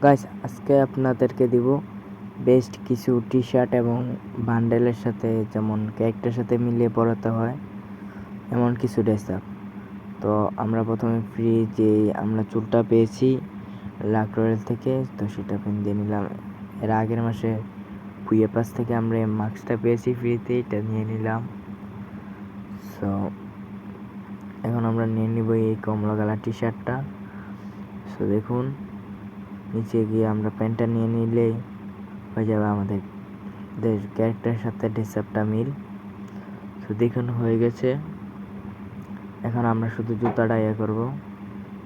Guys, আজকে আপনাদেরকে দিব বেস্ট কিছু টি শার্ট এবং বান্ডেলের সাথে, যেমন ক্যারেক্টারের সাথে মিলিয়ে পরাতে হয় এমন কিছু ড্রেস আপ। তো আমরা প্রথমে ফ্রি যে আমরা চুলটা পেয়েছি লাক রয়্যাল থেকে, তো সেটা দিয়ে নিলাম। এর আগের মাসে কুইয়ে পাস থেকে আমরা মাস্কটা পেয়েছি ফ্রিতে, এটা নিয়ে নিলাম। সো এখন আমরা নিয়ে নিব এই কমলা কালার টি শার্টটা। সো দেখুন, নিচে গিয়ে আমরা প্যান্টটা নিয়ে নিলেই হয়ে যাবে আমাদের ক্যারেক্টারের সাথে ড্রেস আপটা মিল। তো দেখুন হয়ে গেছে। এখন আমরা শুধু জুতাটা করবো,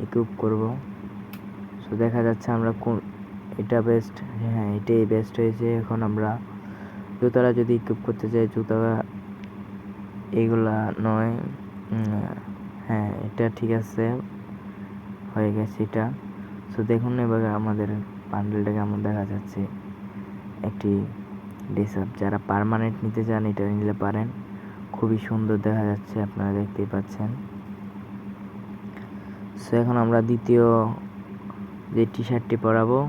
ইকুইপ করব। সো দেখা যাচ্ছে আমরা কোন এটা বেস্ট, হ্যাঁ এটাই বেস্ট হয়েছে। এখন আমরা জুতাটা যদি ইকুইপ করতে চাই, জুতা এইগুলা নয়, হ্যাঁ এটা ঠিক আছে, হয়ে গেছে এটা। সো দেখুন এবার আমাদের বান্ডেলটা কেমন দেখা যাচ্ছে। একটি ড্রেস আপ যারা পার্মানেন্ট নিতে চান এটা নিলে পারেন, খুবই সুন্দর দেখা যাচ্ছে, আপনারা দেখতেই পাচ্ছেন। সো এখন আমরা দ্বিতীয় যে টি শার্টটি পরাবো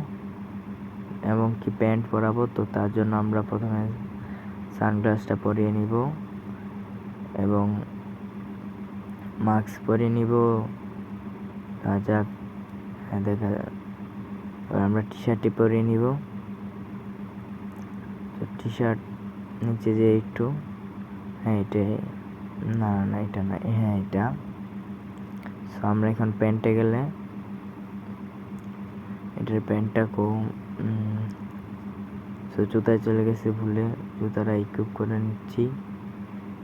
এবং কি প্যান্ট পরাবো, তো তার জন্য আমরা প্রথমে সানগ্লাসটা পরিয়ে নিব এবং মাস্ক পরিয়ে নিব। যাক, হ্যাঁ দেখা, আমরা টি শার্টটি পরিয়ে নিব। তো টি শার্ট নিচে যে একটু, হ্যাঁ এটাই, না না এটা না, হ্যাঁ এটা। সো আমরা এখন প্যান্টে গেলে এটার প্যান্টটা কম। সো জুতায় চলে গেছে ভুলে, জুতাটা ইকুইপ করে নিচ্ছি।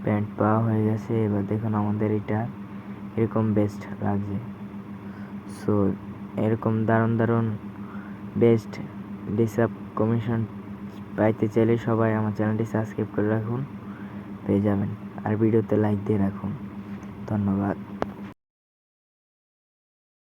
প্যান্ট পাওয়া হয়ে গেছে। এবার দেখুন আমাদের এটা এরকম বেস্ট লাগছে। সো এরকম দারুণ দারুণ বেস্ট ড্রেস আপ কমিশন পাইতে চাইলে সবাই আমার চ্যানেলটি সাবস্ক্রাইব করে রাখুন, পেয়ে যাবেন। আর ভিডিওতে লাইক দিয়ে রাখুন। ধন্যবাদ।